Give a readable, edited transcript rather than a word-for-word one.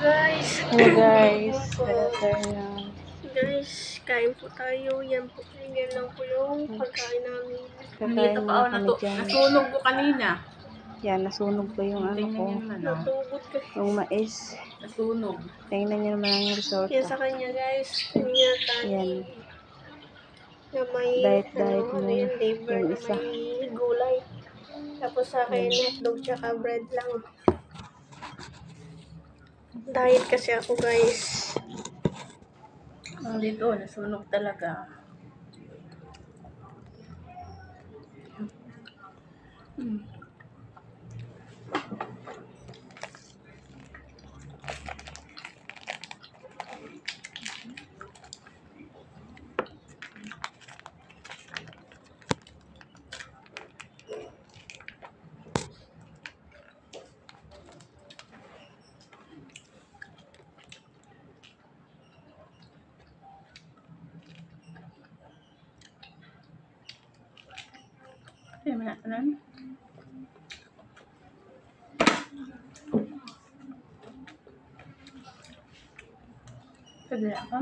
guys. Hello guys, good afternoon. Guys, kain po tayo. Yan po. Yan lang po yung pagkain namin. Kakain muna kami dyan. Nasunog ko kanina. Yan, nasunog ko yung ano ko, Natugot ko. yung mais. Nasunog. Tingnan niyo naman ang result. Yan sa kanya guys. Kanya Yan, na may diet ano yan, mo liver yung na isa. may gulay. Tapos sa akin, hotdog tsaka bread lang. Diet kasi ako guys. Ang dito, nasunog talaga. Ay, mana. Pwede ako?